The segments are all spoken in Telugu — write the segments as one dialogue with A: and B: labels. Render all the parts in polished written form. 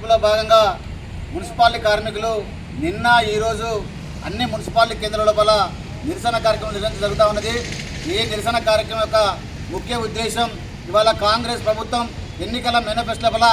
A: పిలుపులో భాగంగా మున్సిపాలిటీ కార్మికులు నిన్న ఈరోజు అన్ని మున్సిపాలిటీ కేంద్రాల లోపల నిరసన కార్యక్రమం నిర్వహించడం జరుగుతూ ఉన్నది. ఈ నిరసన కార్యక్రమం యొక్క ముఖ్య ఉద్దేశం ఇవాళ కాంగ్రెస్ ప్రభుత్వం ఎన్నికల మేనిఫెస్టో లోపల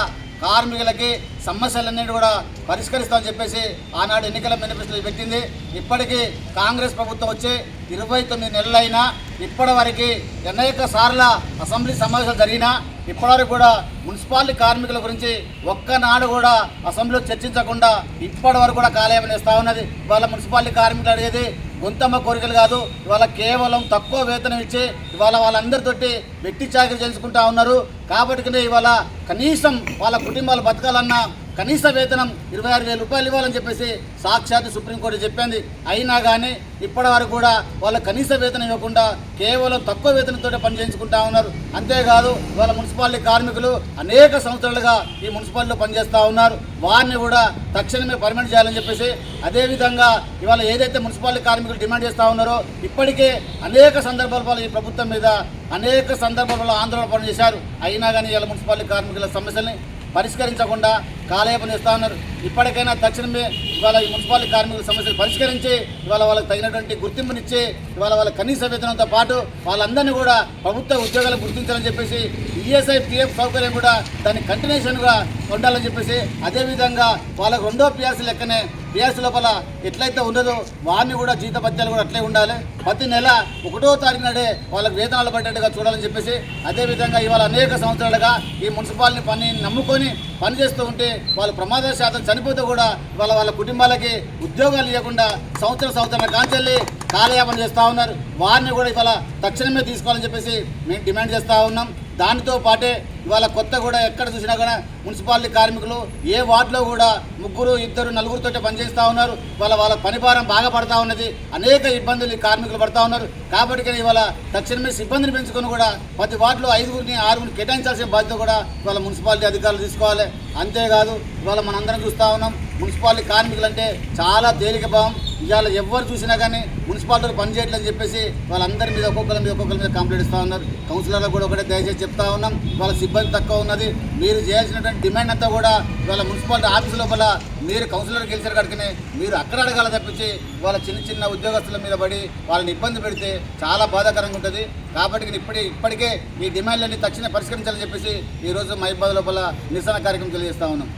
A: కార్మికులకి సమస్యలన్నీ కూడా పరిష్కరిస్తామని చెప్పేసి ఆనాడు ఎన్నికల మేనిఫెస్టోలో పెట్టింది. ఇప్పటికీ కాంగ్రెస్ ప్రభుత్వం వచ్చి 29 నెలలైనా ఇప్పటి వరకు అనేక సార్ల అసెంబ్లీ సమావేశాలు జరిగినా ఇప్పటివరకు కూడా మున్సిపాలిటీ కార్మికుల గురించి ఒక్కనాడు కూడా అసెంబ్లీలో చర్చించకుండా ఇప్పటి వరకు కూడా కాలయాపన చేస్తూ ఉన్నది. ఇవాళ మున్సిపాలిటీ కార్మికులు అడిగేది గొంతమ్మ కోరికలు కాదు. ఇవాళ కేవలం తక్కువ వేతనం ఇచ్చి ఇవాళ వాళ్ళందరితోటి వెట్టి చాకరీ చేసుకుంటా ఉన్నారు. కాబట్టి ఇవాళ కనీసం వాళ్ళ కుటుంబాలు బతకాలన్నా కనీస వేతనం 26,000 రూపాయలు ఇవ్వాలని చెప్పేసి సాక్షాత్ సుప్రీంకోర్టు చెప్పింది. అయినా కానీ ఇప్పటి వరకు కూడా వాళ్ళ కనీస వేతనం ఇవ్వకుండా కేవలం తక్కువ వేతనంతో పనిచేయించుకుంటా ఉన్నారు. అంతేకాదు వాళ్ళ మున్సిపాలిటీ కార్మికులు అనేక సంవత్సరాలుగా ఈ మున్సిపాలిటీలో పనిచేస్తూ ఉన్నారు. వారిని కూడా తక్షణమే పర్మనెంట్ చేయాలని చెప్పేసి అదేవిధంగా ఇవాళ ఏదైతే మున్సిపాలిటీ కార్మికులు డిమాండ్ చేస్తూ ఉన్నారో ఇప్పటికే అనేక సందర్భాల ఈ ప్రభుత్వం మీద అనేక సందర్భాలలో ఆందోళన పనిచేశారు. అయినా కానీ ఇవాళ మున్సిపాలిటీ కార్మికుల సమస్యల్ని పరిష్కరించకుండా కాలయాపన చేస్తూ ఉన్నారు. ఇప్పటికైనా తక్షణమే ఇవాళ ఈ మున్సిపాలిటీ కార్మికుల సమస్యలు పరిష్కరించి ఇవాళ వాళ్ళకి తగినటువంటి గుర్తింపునిచ్చి ఇవాళ వాళ్ళ కనీస వేతనంతో పాటు వాళ్ళందరినీ కూడా ప్రభుత్వ ఉద్యోగాలు గుర్తించాలని చెప్పేసి ఈఎస్ఐ పిఎఫ్ సౌకర్యం కూడా దాన్ని కంటిన్యూషన్గా ఉండాలని చెప్పేసి అదేవిధంగా వాళ్ళకు 2వ పిఆర్సీ లెక్కనే పిఆర్సీ లోపల ఎట్లయితే ఉండదో వారిని కూడా జీతభత్యాలు కూడా అట్లే ఉండాలి. ప్రతి నెల 1వ తారీఖు నాడే వాళ్ళకి వేతనాలు పడ్డట్టుగా చూడాలని చెప్పేసి అదేవిధంగా ఇవాళ అనేక సంవత్సరాలుగా ఈ మున్సిపాలిటీ పనిని నమ్ముకొని పనిచేస్తూ ఉంటే వాళ్ళు ప్రమాద శాతం చనిపోతే కూడా ఇవాళ వాళ్ళ కుటుంబాలకి ఉద్యోగాలు ఇవ్వకుండా సంవత్సరం కాంచెల్లి కాలయాపన చేస్తూ ఉన్నారు. వారిని కూడా ఇవాళ తక్షణమే తీసుకోవాలని చెప్పేసి మేము డిమాండ్ చేస్తూ ఉన్నాం. దానితో పాటే ఇవాళ కొత్త కూడా ఎక్కడ చూసినా కూడా మున్సిపాలిటీ కార్మికులు ఏ వార్డులో కూడా 3, 2, 4 పనిచేస్తూ ఉన్నారు. వాళ్ళ పనిభారం బాగా పడతా ఉన్నది. అనేక ఇబ్బందులు ఈ కార్మికులు పడతా ఉన్నారు. కాబట్టి ఇవాళ తక్షణమే సిబ్బందిని పెంచుకొని కూడా ప్రతి వార్డులో 5, 6 కేటాయించాల్సిన బాధ్యత కూడా ఇవాళ మున్సిపాలిటీ అధికారులు తీసుకోవాలి. అంతేకాదు ఇవాళ మనందరం చూస్తూ ఉన్నాం మున్సిపాలిటీ కార్మికులు అంటే చాలా తేలిక భావం. ఇవాళ ఎవరు చూసినా కానీ మున్సిపాలిటీలో పనిచేయట్లేదని చెప్పేసి వాళ్ళందరి మీద ఒక్కొక్కరి మీద కంప్లైంట్ ఇస్తూ ఉన్నారు. కౌన్సిలర్లకు కూడా ఒకటే దయచేసి చెప్తా ఉన్నాం, వాళ్ళ సిబ్బంది తక్కువ ఉన్నది. మీరు చేయాల్సినటువంటి డిమాండ్ అంతా కూడా ఇవాళ మున్సిపాలిటీ ఆఫీసు లోపల మీరు కౌన్సిలర్ గెలిచిన కాడికనే మీరు అక్కడ అడగాల తప్పించి వాళ్ళ చిన్న ఉద్యోగస్తుల మీద పడి వాళ్ళని ఇబ్బంది పెడితే చాలా బాధాకరంగా ఉంటుంది. కాబట్టి ఇప్పటికే ఈ డిమాండ్లన్నీ తక్షణ పరిష్కరించాలని చెప్పేసి ఈరోజు మహిబాద్ లోపల నిరసన కార్యక్రమం తెలియజేస్తా ఉన్నాం.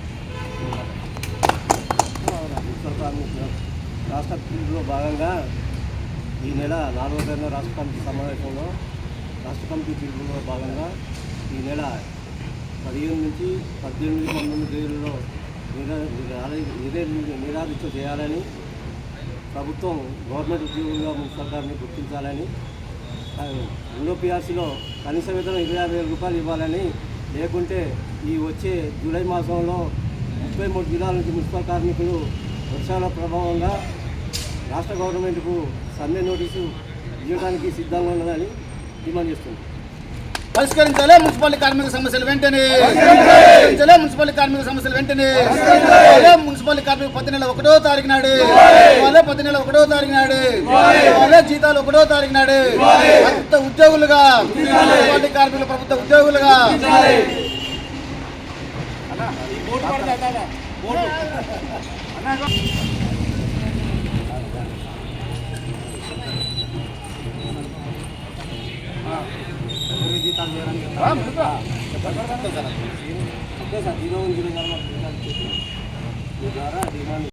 B: రాష్ట్ర పిలుపులో భాగంగా ఈ నెల 4వ రాష్ట్ర కమిటీ సమావేశంలో రాష్ట్ర కమిటీ పిలుపులో భాగంగా ఈ నెల 15 నుంచి 18, 19 తేదీలలో నిరాదీక్ష చేయాలని, ప్రభుత్వం గవర్నమెంట్ ఉద్యోగులుగా మున్సిపల్ గుర్తించాలని, 2వ పిఆర్సీలో కనీస వేతనం 26,000 రూపాయలు ఇవ్వాలని, లేకుంటే ఈ వచ్చే జూలై మాసంలో 33 జిల్లాల నుంచి మున్సిపల్ కార్మికులు వర్షాల ప్రభావంగా రాష్ట్ర గవర్నమెంట్కు సమ్మె నోటీసు ఇవ్వడానికి సిద్ధంగా ఉన్నదని డిమాండ్ చేస్తుంది.
A: పరిష్కరించాలి మున్సిపాలిటీ కార్మిక సమస్యలు వెంటనే. మున్సిపాలిటీ కార్మిక సమస్యలు వెంటనే. మున్సిపాలిటీ కార్మిక 10 నెలల 1వ తారీఖు నాడు 10 నెలల 1వ తారీఖు నాడు జీతాలు 1వ తారీఖు నాడు ప్రభుత్వ ఉద్యోగులుగా మున్సిపాలిటీ కార్మికులు ప్రభుత్వ ఉద్యోగులుగా జీతాలు